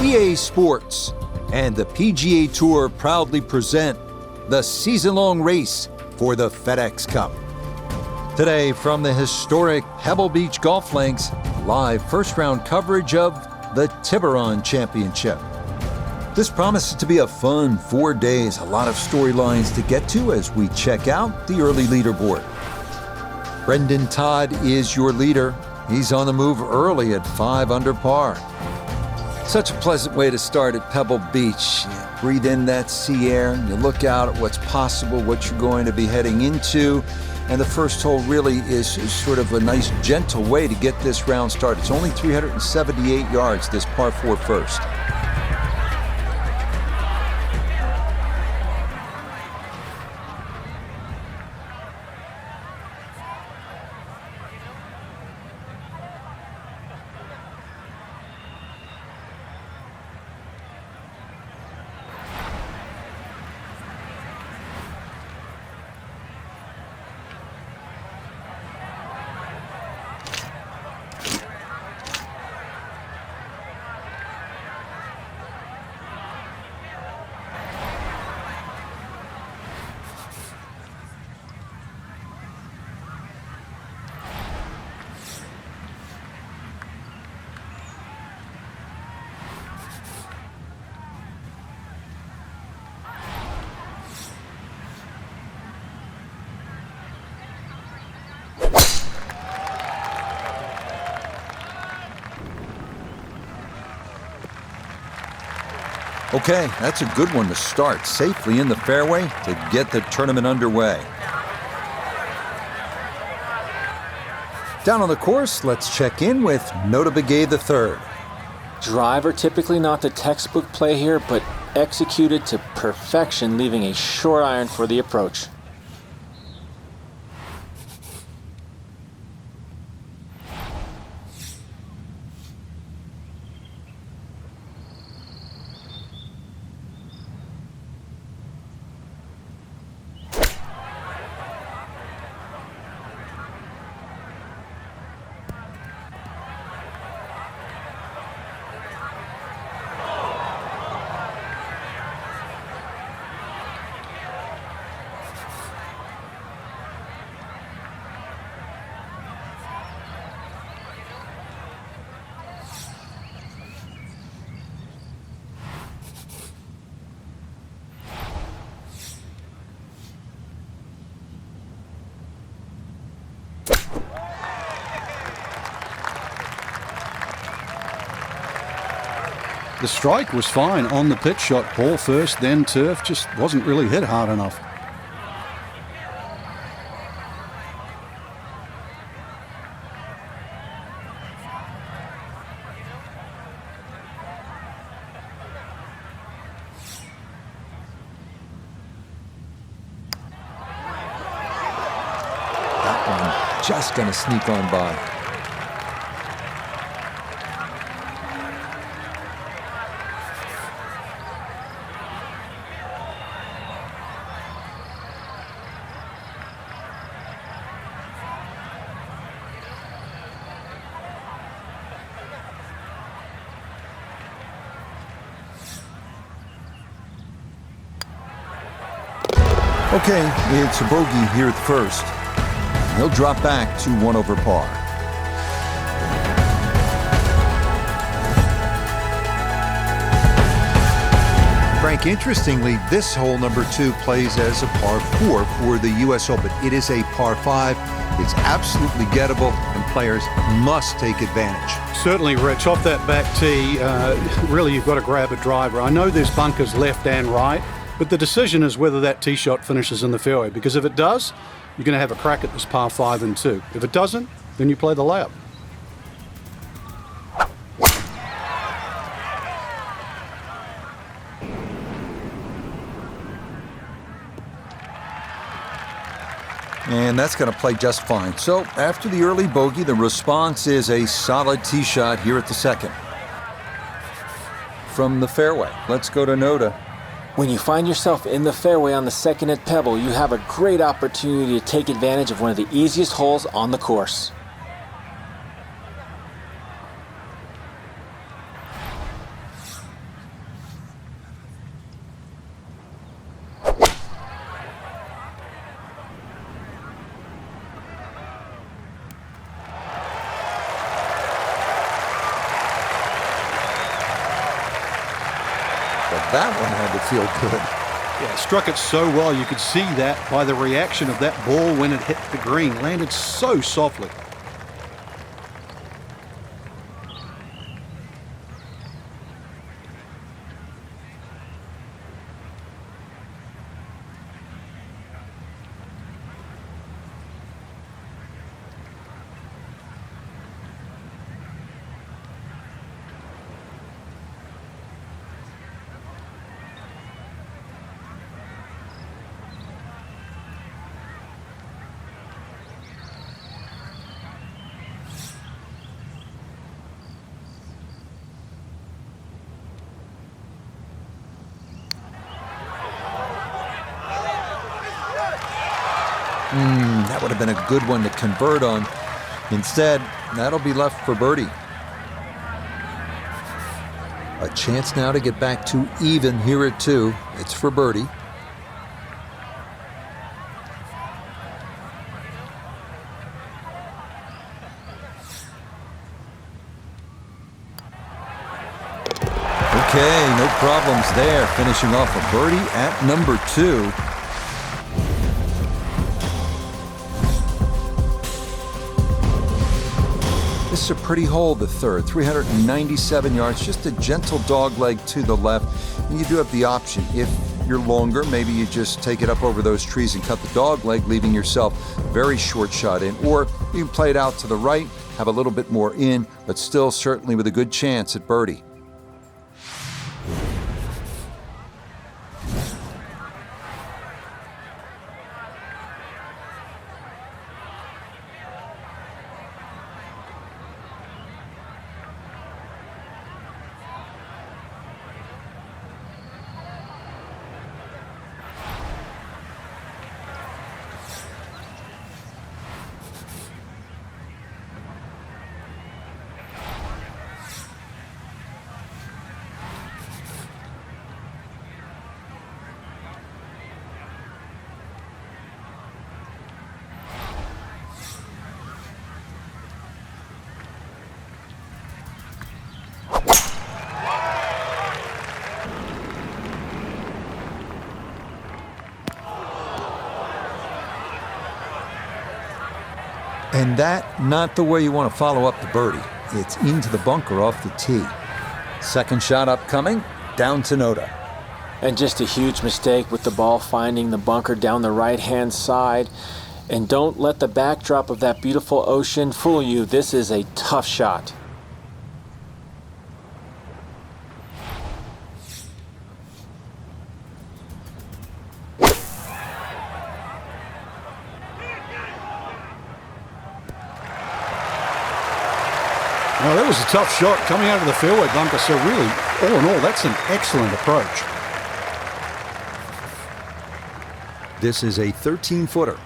EA Sports and the PGA Tour proudly present the season-long race for the FedEx Cup. Today, from the historic Pebble Beach Golf Links, live first-round coverage of the TIBURON Championship. This promises to be a fun 4 days, a lot of storylines to get to as we check out the early leaderboard. Brendan Todd is your leader. He's on the move early at 5 under par. Such a pleasant way to start at Pebble Beach. You breathe in that sea air, and you look out at what's possible, what you're going to be heading into. And the first hole really is sort of a nice, gentle way to get this round started. It's only 378 yards, this par 4 first. Okay, that's a good one to start safely in the fairway to get the tournament underway. Down on the course, let's check in with Nota Begay III. Driver typically not the textbook play here, but executed to perfection, leaving a short iron for the approach. The strike was fine on the pitch shot. Ball first, then turf. Just wasn't really hit hard enough. That one just going to sneak on by. Okay, it's a bogey here at first. He'll drop back to 1 over par. Frank, interestingly, this hole number 2 plays as a par 4 for the U.S. Open. It is a par 5. It's absolutely gettable, and players must take advantage. Certainly, Rich. Off that back tee, really you've got to grab a driver. I know there's bunkers left and right, but the decision is whether that tee shot finishes in the fairway, because if it does, you're going to have a crack at this par 5 and 2. If it doesn't, then you play the layup. And that's going to play just fine. So after the early bogey, the response is a solid tee shot here at the second. From the fairway, let's go to Nota. When you find yourself in the fairway on the second at Pebble, you have a great opportunity to take advantage of one of the easiest holes on the course. that one had to feel good. Yeah, struck it so well. You could see that by the reaction of that ball when it hit the green. Landed so softly. That would have been a good one to convert on. Instead, that'll be left for birdie. A chance now to get back to even here at 2. It's for birdie. Okay, no problems there. Finishing off a birdie at number 2. This is a pretty hole, the third. 397 yards, just a gentle dog leg to the left. And you do have the option. If you're longer, maybe you just take it up over those trees and cut the dog leg, leaving yourself very short shot in. Or you can play it out to the right, have a little bit more in, but still certainly with a good chance at birdie. And that, not the way you want to follow up the birdie. It's into the bunker off the tee. Second shot upcoming, down to Noda. And just a huge mistake with the ball finding the bunker down the right-hand side. And don't let the backdrop of that beautiful ocean fool you. This is a tough shot. Well, that was a tough shot coming out of the fairway bunker, so really, all in all, that's an excellent approach. This is a 13-footer.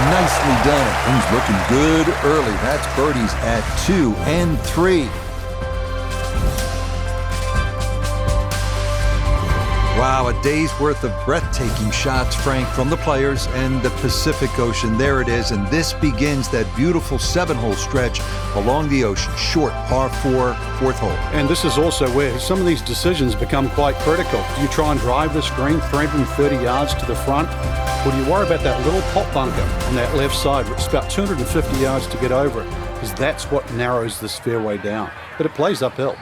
Nicely done. Things looking good early. That's birdies at 2 and 3. Wow, a day's worth of breathtaking shots, Frank, from the players and the Pacific Ocean. There it is, and this begins that beautiful 7-hole stretch along the ocean. Short, par 4, fourth hole. And this is also where some of these decisions become quite critical. Do you try and drive this green 330 yards to the front? Or do you worry about that little pot bunker on that left side, which is about 250 yards to get over it? Because that's what narrows this fairway down. But it plays uphill.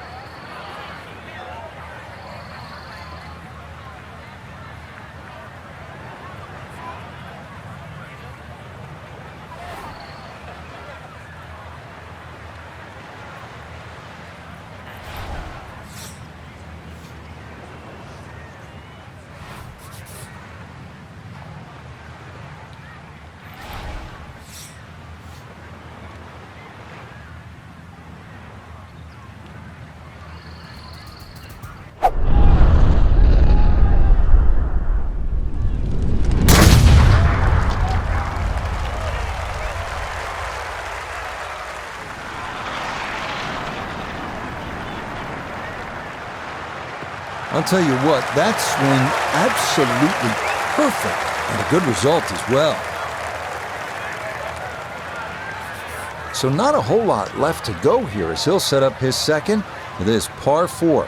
I'll tell you what, that swing absolutely perfect, and a good result as well. So not a whole lot left to go here as he'll set up his second with this par 4.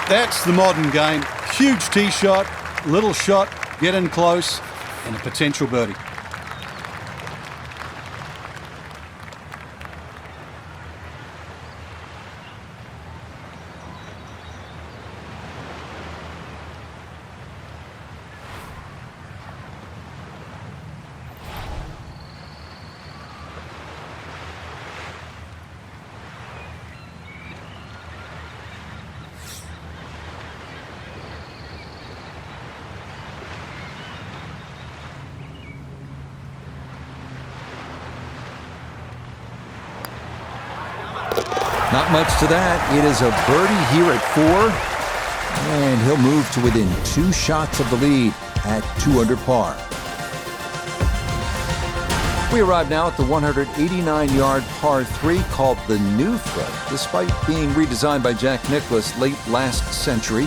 That's the modern game. Huge tee shot, little shot, get in close, and a potential birdie. Not much to that. It is a birdie here at 4, and he'll move to within 2 shots of the lead at 2 under par. We arrive now at the 189-yard par 3 called the New Thread. Despite being redesigned by Jack Nicklaus late last century,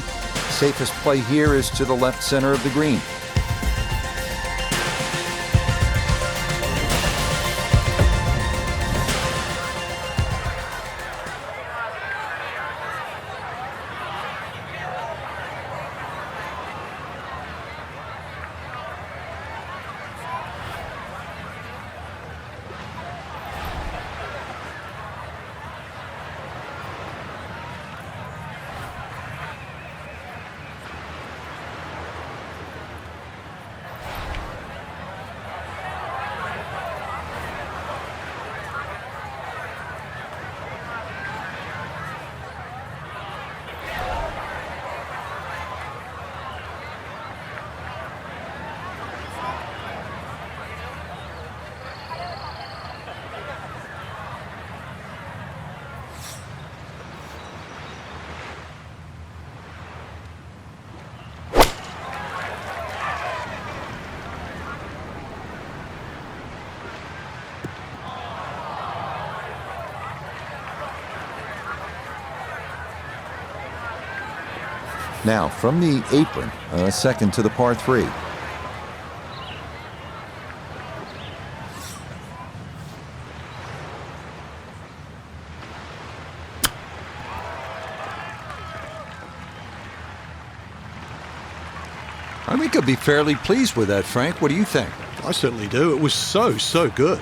safest play here is to the left center of the green. Now, from the apron, a second to the par 3. We could be fairly pleased with that, Frank. What do you think? I certainly do. It was so good.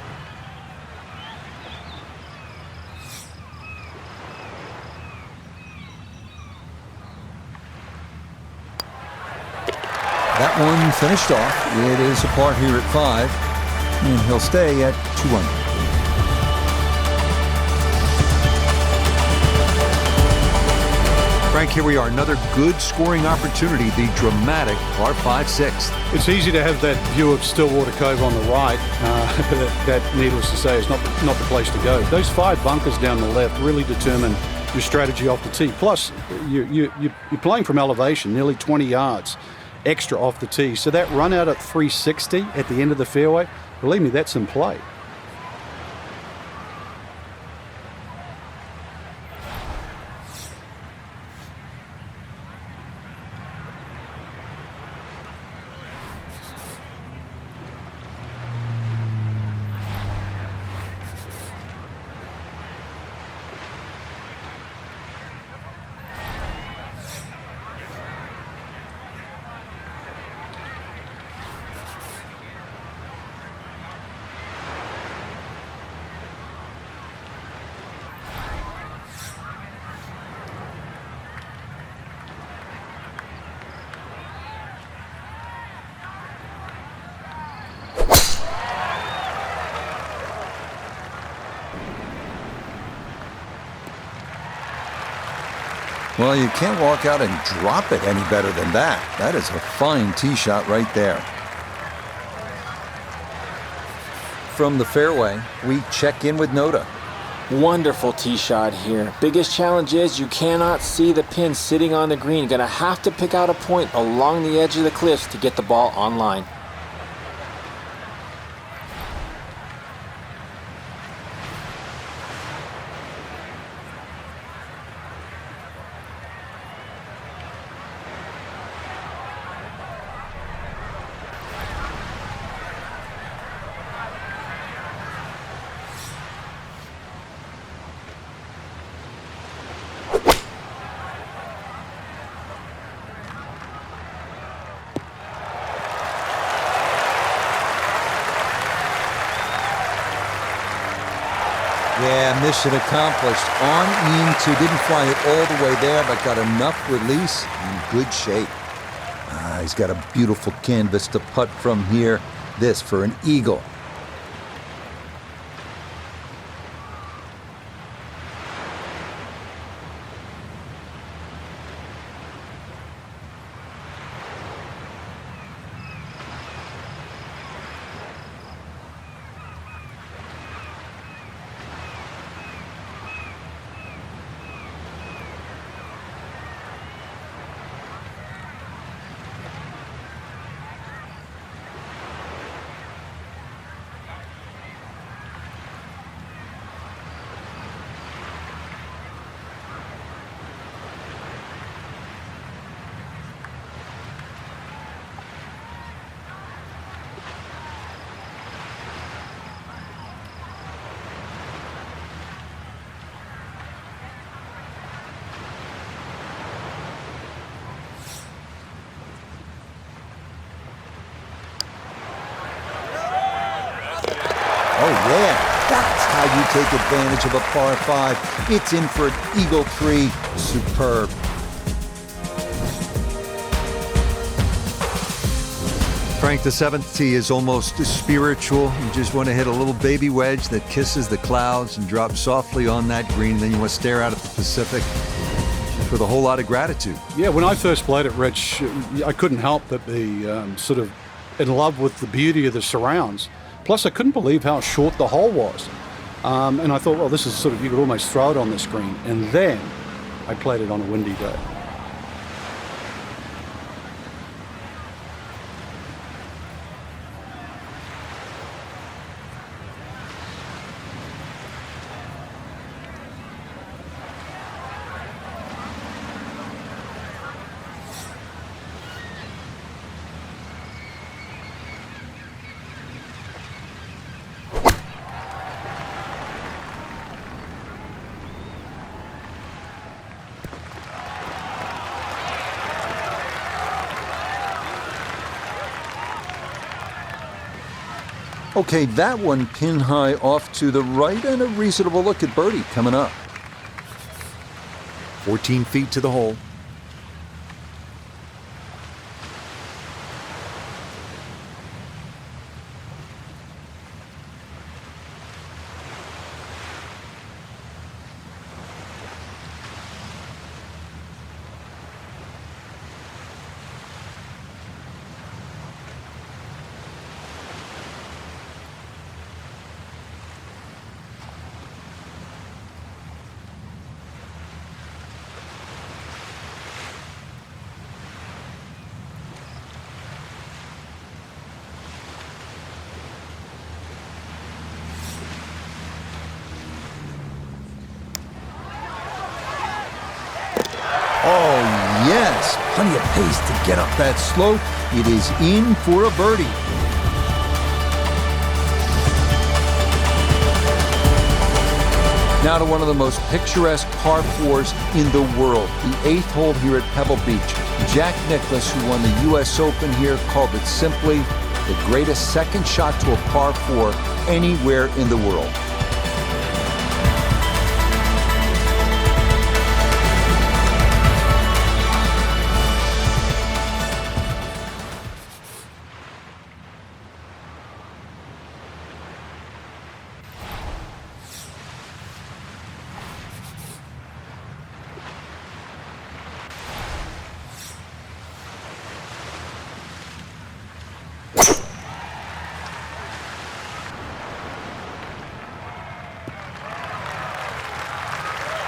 That one finished off. It is a par here at 5, and he'll stay at 2 under. Frank, here we are. Another good scoring opportunity, the dramatic par 5/6. It's easy to have that view of Stillwater Cove on the right. That, needless to say, is not the place to go. Those 5 bunkers down the left really determine your strategy off the tee. Plus, you're playing from elevation, nearly 20 yards extra off the tee. So that run out at 360 at the end of the fairway, believe me, that's in play. Well, you can't walk out and drop it any better than that. That is a fine tee shot right there. From the fairway, we check in with Noda. Wonderful tee shot here. Biggest challenge is you cannot see the pin sitting on the green. Gonna have to pick out a point along the edge of the cliffs to get the ball on line. Yeah, mission accomplished. On into, didn't fly it all the way there, but got enough release in good shape. He's got a beautiful canvas to putt from here. This for an eagle. Oh yeah, that's how you take advantage of a par 5. It's in for an eagle 3. Superb. Frank, the 7th tee is almost spiritual. You just want to hit a little baby wedge that kisses the clouds and drops softly on that green. Then you want to stare out at the Pacific just with a whole lot of gratitude. Yeah, when I first played it, Rich, I couldn't help but be sort of in love with the beauty of the surrounds. Plus, I couldn't believe how short the hole was. And I thought, well, this is sort of, you could almost throw it on the screen. And then I played it on a windy day. Okay, that one pin high off to the right and a reasonable look at birdie coming up. 14 feet to the hole. Oh, yes. Plenty of pace to get up that slope. It is in for a birdie. Now to one of the most picturesque par 4s in the world, the 8th hole here at Pebble Beach. Jack Nicklaus, who won the U.S. Open here, called it simply the greatest second shot to a par 4 anywhere in the world.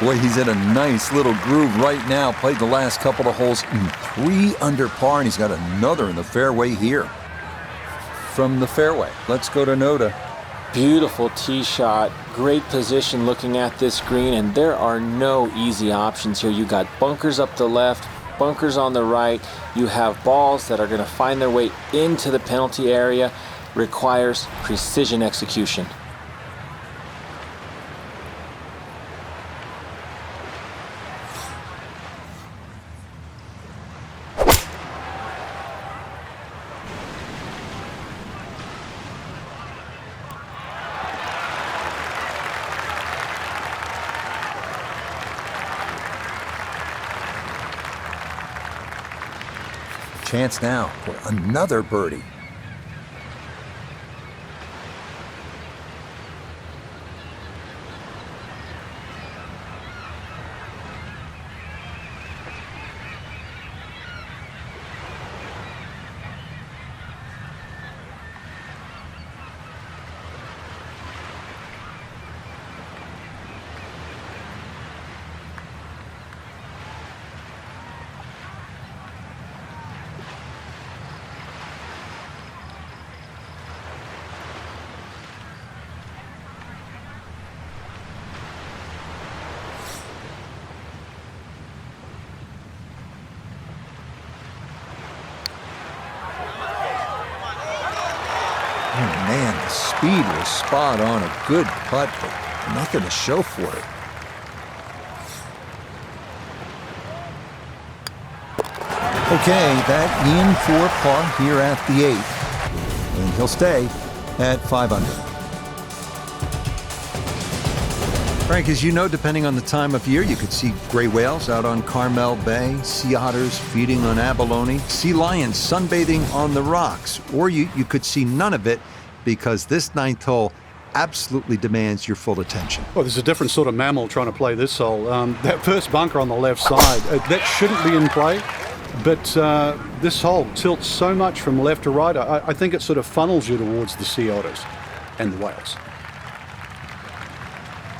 Boy, he's in a nice little groove right now. Played the last couple of holes in 3 under par, and he's got another in the fairway here. From the fairway, let's go to Noda. Beautiful tee shot, great position looking at this green, and there are no easy options here. You got bunkers up the left, bunkers on the right. You have balls that are going to find their way into the penalty area. Requires precision execution. Chance now for another birdie. Oh man, the speed was spot on. A good putt, but nothing to show for it. Okay, that in for par here at the 8th. And he'll stay at 5 under. Frank, as you know, depending on the time of year, you could see gray whales out on Carmel Bay, sea otters feeding on abalone, sea lions sunbathing on the rocks, or you could see none of it because this 9th hole absolutely demands your full attention. Well, there's a different sort of mammal trying to play this hole. That first bunker on the left side, that shouldn't be in play, but this hole tilts so much from left to right, I think it sort of funnels you towards the sea otters and the whales.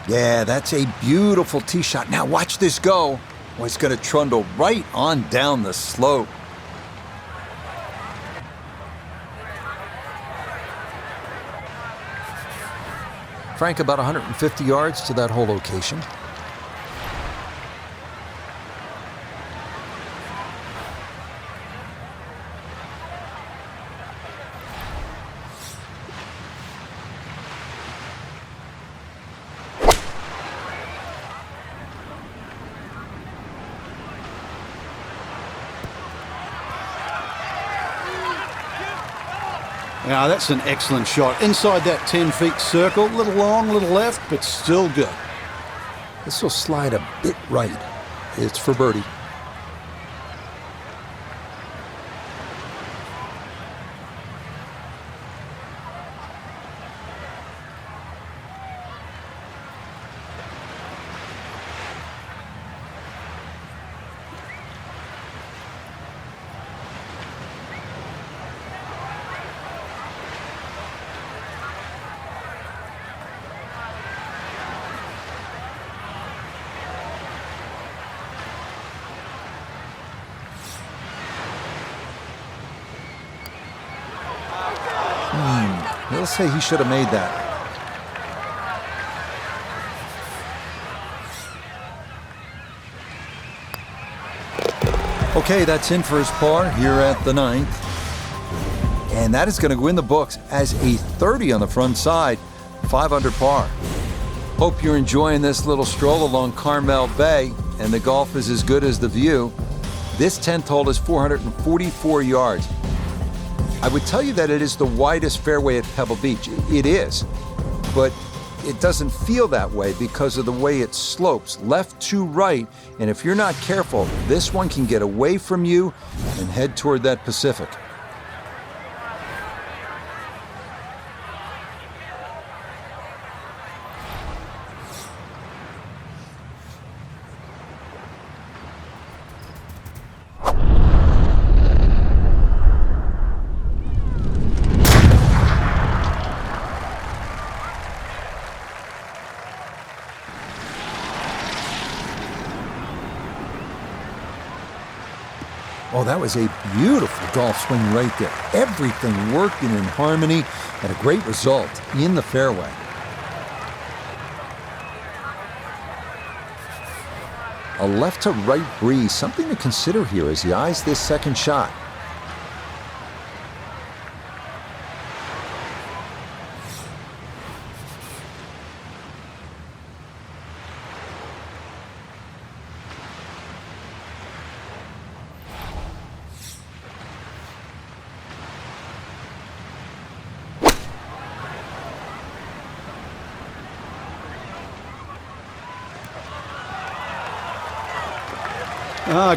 Yeah, that's a beautiful tee shot. Now watch this go. Well, it's going to trundle right on down the slope. Frank, about 150 yards to that hole location. Now that's an excellent shot. Inside that 10 feet circle, a little long, a little left, but still good. This will slide a bit right. It's for birdie. He'll say he should have made that. Okay, that's in for his par here at the 9th. And that is going to go in the books as a 30 on the front side, 5 under par. Hope you're enjoying this little stroll along Carmel Bay, and the golf is as good as the view. This 10th hole is 444 yards. I would tell you that it is the widest fairway at Pebble Beach. It is, but it doesn't feel that way because of the way it slopes left to right. And if you're not careful, this one can get away from you and head toward that Pacific. Oh, that was a beautiful golf swing right there. Everything working in harmony and a great result in the fairway. A left to right breeze, something to consider here as he eyes this second shot.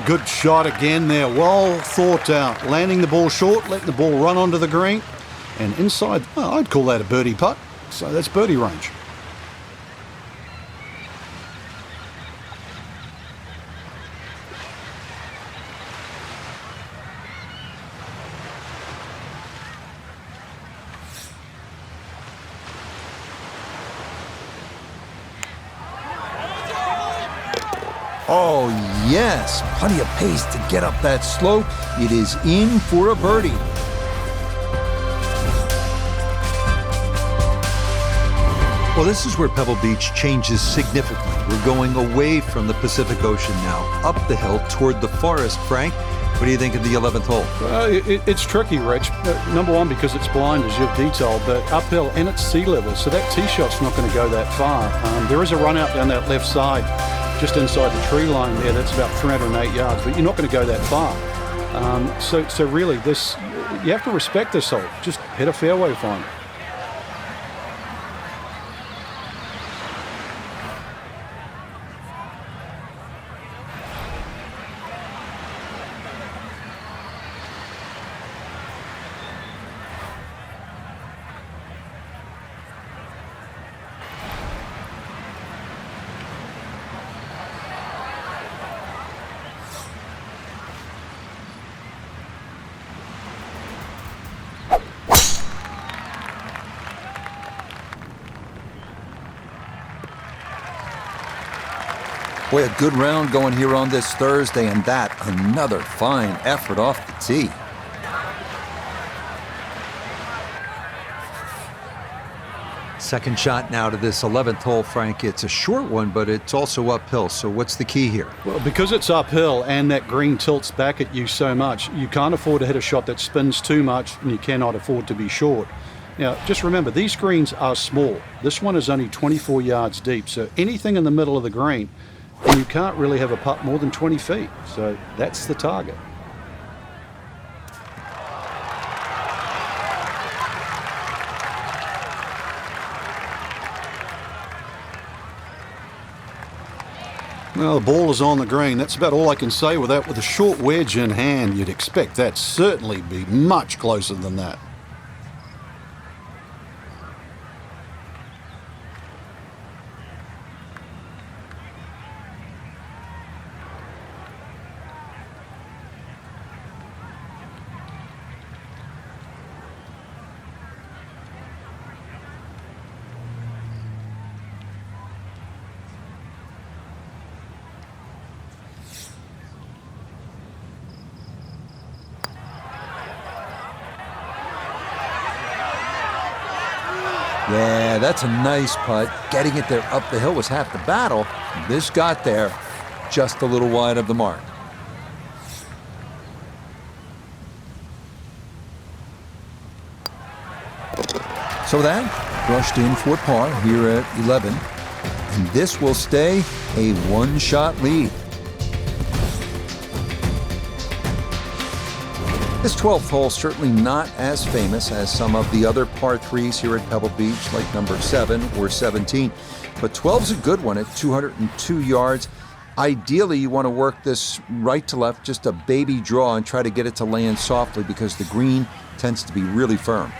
Good shot again there, well thought out. Landing the ball short, letting the ball run onto the green, and inside, well, I'd call that a birdie putt, so that's birdie range. Oh, yes, plenty of pace to get up that slope. It is in for a birdie. Well, this is where Pebble Beach changes significantly. We're going away from the Pacific Ocean now, up the hill toward the forest. Frank, what do you think of the 11th hole? It's tricky, Rich. Number one, because it's blind, as you've detailed, but uphill and it's sea level, so that tee shot's not going to go that far. There is a run out down that left side, just inside the tree line there. That's about 308 yards, but you're not going to go that far. So really, this, you have to respect this hole. Just hit a fairway find. Boy, a good round going here on this Thursday, and that another fine effort off the tee. Second shot now to this 11th hole, Frank. It's a short one, but it's also uphill. So what's the key here? Well, because it's uphill and that green tilts back at you so much, you can't afford to hit a shot that spins too much, and you cannot afford to be short. Now, just remember, these greens are small. This one is only 24 yards deep, so anything in the middle of the green, and you can't really have a putt more than 20 feet. So that's the target. Well, the ball is on the green. That's about all I can say with that. With a short wedge in hand, you'd expect that certainly be much closer than that. Yeah, that's a nice putt. Getting it there up the hill was half the battle. This got there just a little wide of the mark. So that brushed in for par here at 11. And this will stay a one-shot lead. This 12th hole certainly not as famous as some of the other par 3s here at Pebble Beach, like number 7 or 17. But 12's a good one at 202 yards. Ideally, you want to work this right to left, just a baby draw, and try to get it to land softly because the green tends to be really firm.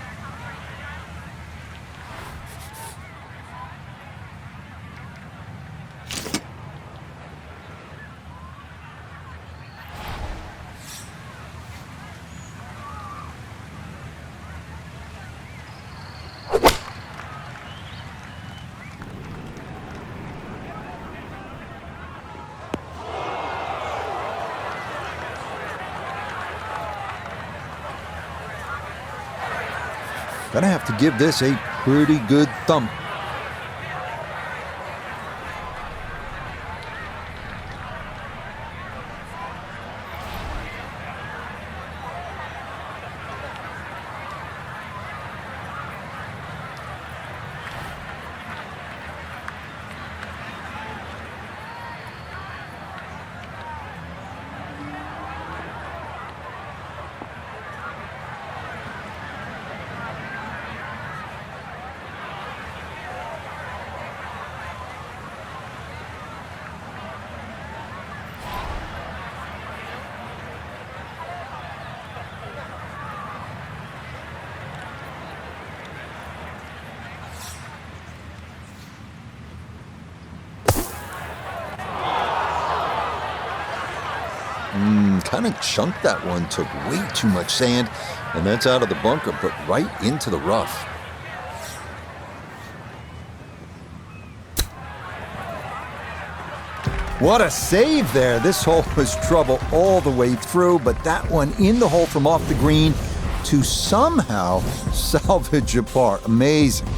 Gonna have to give this a pretty good thump. Kind of chunked that one, took way too much sand, and that's out of the bunker, but right into the rough. What a save there. This hole was trouble all the way through, but that one in the hole from off the green to somehow salvage a par. Amazing.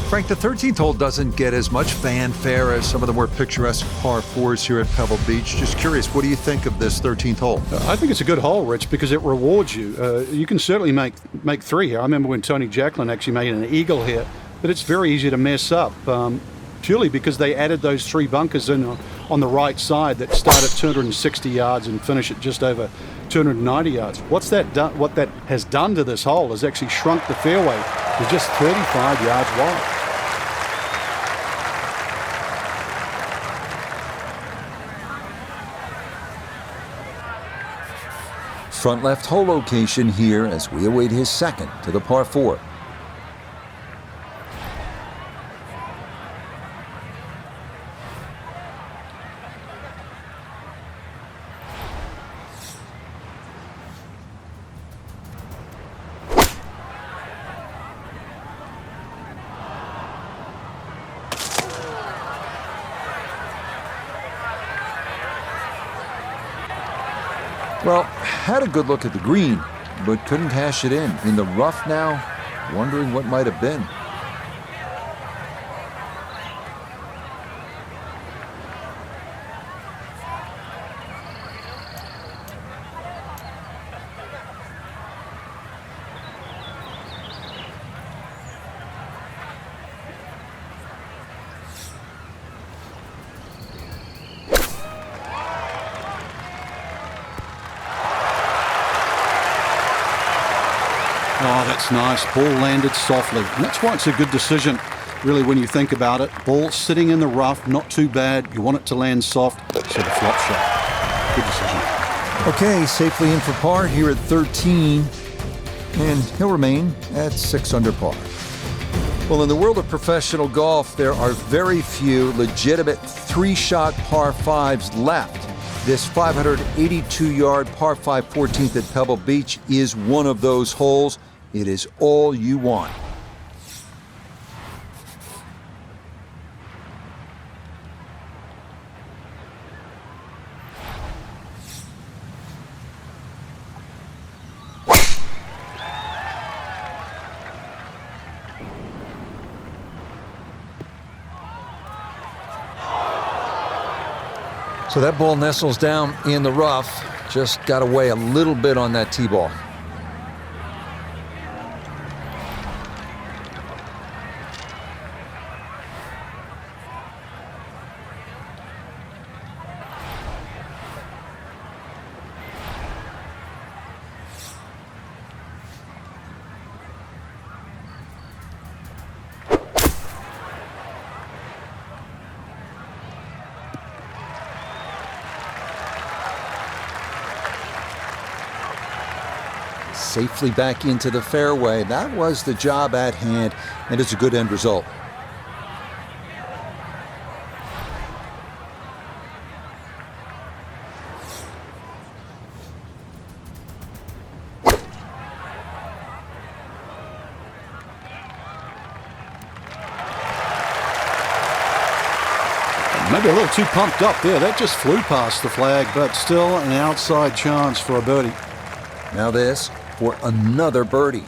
Frank, the 13th hole doesn't get as much fanfare as some of the more picturesque par fours here at Pebble Beach. Just curious, what do you think of this 13th hole? I think it's a good hole, Rich, because it rewards you. You can certainly make three here. I remember when Tony Jacklin actually made an eagle here, but it's very easy to mess up, purely because they added those three bunkers in on the right side that start at 260 yards and finish at just over 290 yards. What that has done to this hole is actually shrunk the fairway to just 35 yards wide. Front left hole location here as we await his second to the par 4. Well, had a good look at the green, but couldn't cash it in the rough now, wondering what might have been. Oh, that's nice. Ball landed softly. And that's why it's a good decision, really, when you think about it. Ball sitting in the rough, not too bad. You want it to land soft, so the flop shot. Good decision. Okay, safely in for par here at 13, and he'll remain at 6 under par. Well, in the world of professional golf, there are very few legitimate three-shot par 5s left. This 582-yard par 5 14th at Pebble Beach is one of those holes. It is all you want. So that ball nestles down in the rough. Just got away a little bit on that tee ball. Safely back into the fairway. That was the job at hand, and it's a good end result. Maybe a little too pumped up there. That just flew past the flag, but still an outside chance for a birdie. Now this for another birdie.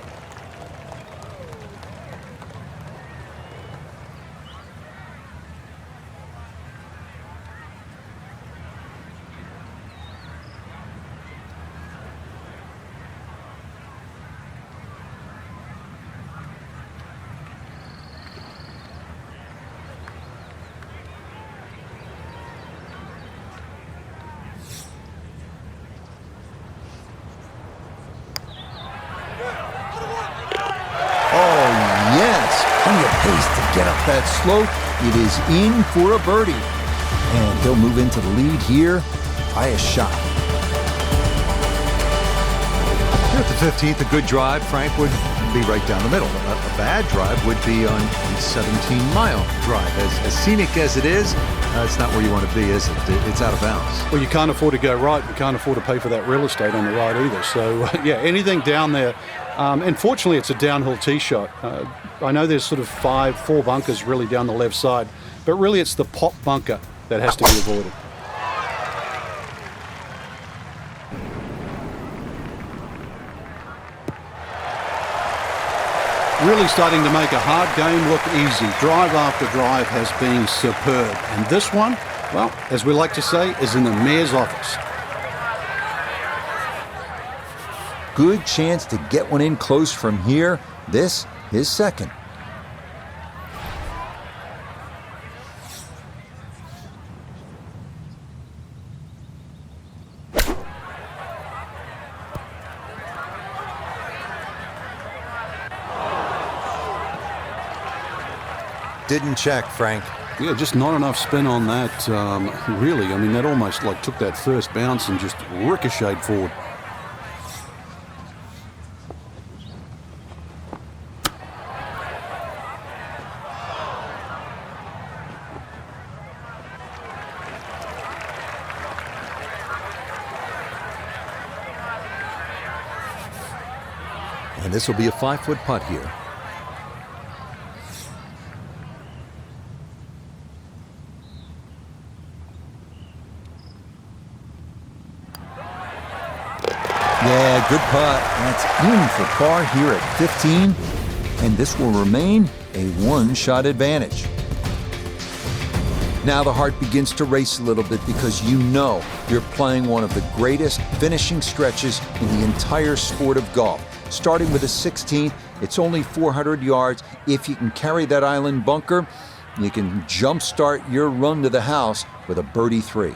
that slope, it is in for a birdie. And he'll move into the lead here by a shot. Here at the 15th, a good drive, Frank, would be right down the middle. A bad drive would be on the 17-mile drive. As scenic as it is, it's not where you want to be, is it? It's out of bounds. Well, you can't afford to go right. You can't afford to pay for that real estate on the right either. So, yeah, anything down there. And fortunately, it's a downhill tee shot. I know there's sort of four bunkers really down the left side, but really it's the pop bunker that has to be avoided. Really starting to make a hard game look easy. Drive after drive has been superb. And this one, well, as we like to say, is in the mayor's office. Good chance to get one in close from here. This is second. Didn't check, Frank. Yeah, just not enough spin on that, really. I mean, that almost like took that first bounce and just ricocheted forward. And this will be a 5-foot putt here. Yeah, good putt. That's in for par here at 15, and this will remain a one-shot advantage. Now the heart begins to race a little bit because you know you're playing one of the greatest finishing stretches in the entire sport of golf. Starting with a 16th, it's only 400 yards. If you can carry that island bunker, you can jumpstart your run to the house with a birdie 3.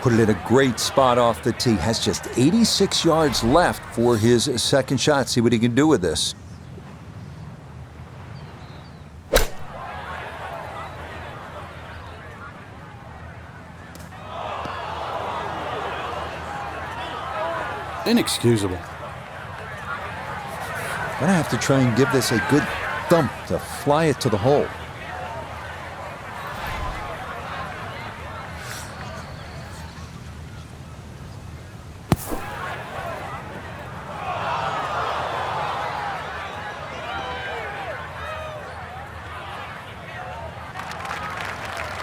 Put it in a great spot off the tee. Has just 86 yards left for his second shot. See what he can do with this. Inexcusable. Gonna have to try and give this a good thump to fly it to the hole.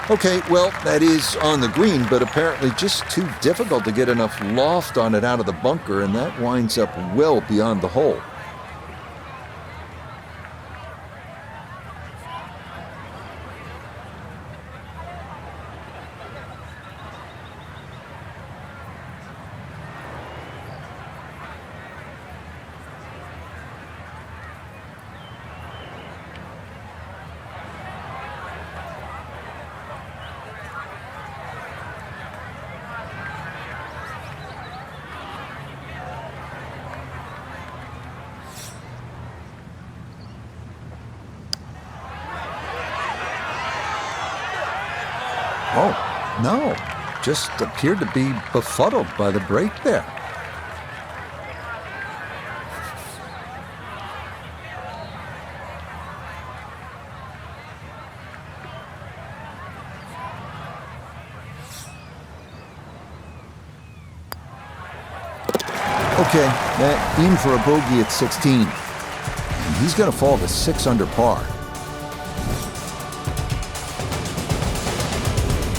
Okay, well, that is on the green, but apparently just too difficult to get enough loft on it out of the bunker, and that winds up well beyond the hole. Oh, no, just appeared to be befuddled by the break there. Okay, that in for a bogey at 16. And he's going to fall to 6 under par.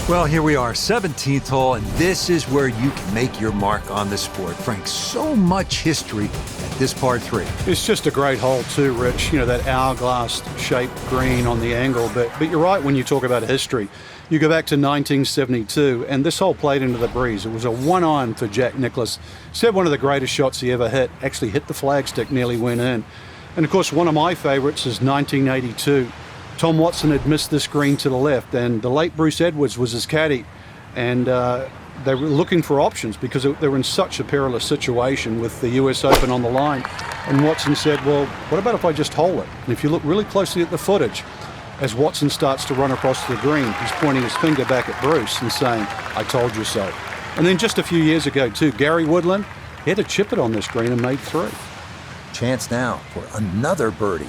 Well, here we are, 17th hole, and this is where you can make your mark on the sport. Frank, so much history at this par 3. It's just a great hole too, Rich. You know, that hourglass-shaped green on the angle. But you're right when you talk about history. You go back to 1972, and this hole played into the breeze. It was a 1-iron for Jack Nicklaus. Said one of the greatest shots he ever hit. Actually hit the flagstick, nearly went in. And of course, one of my favorites is 1982. Tom Watson had missed this green to the left, and the late Bruce Edwards was his caddy. And they were looking for options because they were in such a perilous situation with the US Open on the line. And Watson said, well, what about if I just hole it? And if you look really closely at the footage, as Watson starts to run across the green, he's pointing his finger back at Bruce and saying, I told you so. And then just a few years ago too, Gary Woodland, he had to chip it on this green and made 3. Chance now for another birdie.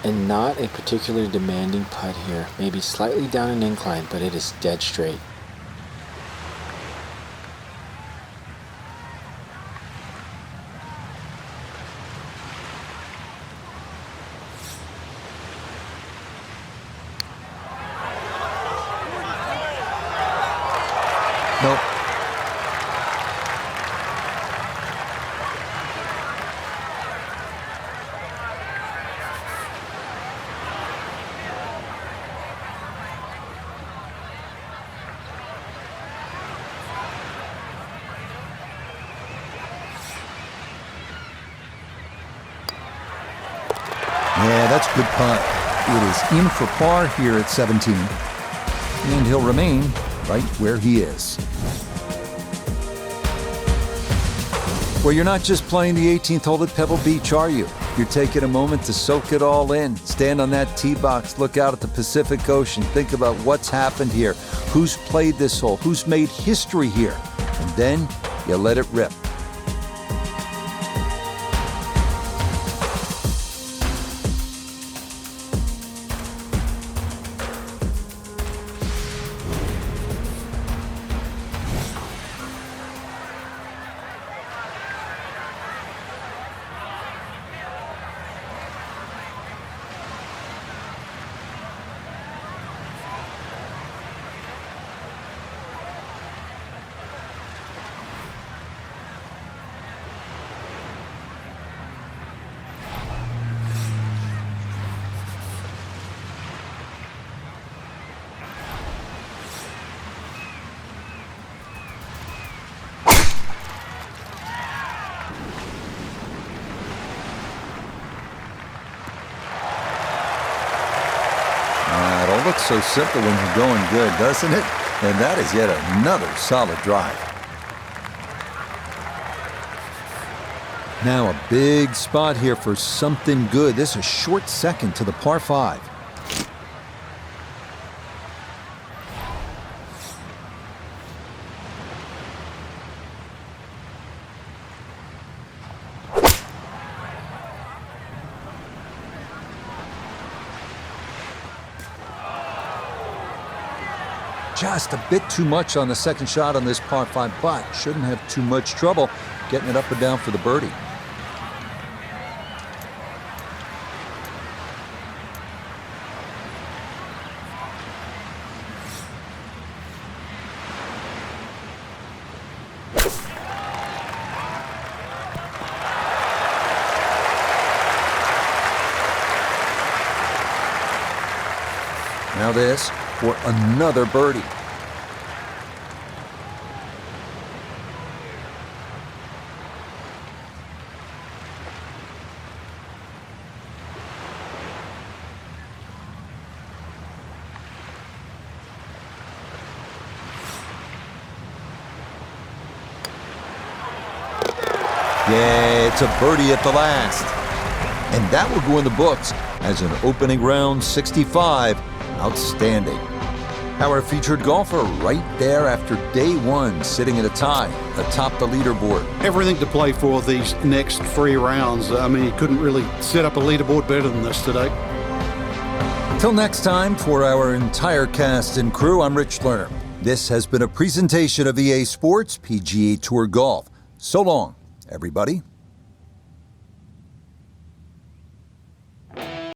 And not a particularly demanding putt here. Maybe slightly down an incline, but it is dead straight. Nope. Yeah, that's a good putt. It is in for par here at 17. And he'll remain right where he is. Well, you're not just playing the 18th hole at Pebble Beach, are you? You're taking a moment to soak it all in. Stand on that tee box, look out at the Pacific Ocean, think about what's happened here, who's played this hole, who's made history here, and then you let it rip. It all looks so simple when you're going good, doesn't it? And that is yet another solid drive. Now a big spot here for something good. This is a short second to the par 5. Just a bit too much on the second shot on this par 5, but shouldn't have too much trouble getting it up and down for the birdie. Now this for another birdie. Yeah, it's a birdie at the last. And that will go in the books as an opening round 65. Outstanding. Our featured golfer right there after day 1, sitting at a tie atop the leaderboard. Everything to play for these next 3 rounds. I mean, you couldn't really set up a leaderboard better than this today. Till next time, for our entire cast and crew, I'm Rich Lerner. This has been a presentation of EA Sports PGA Tour Golf. So long, everybody.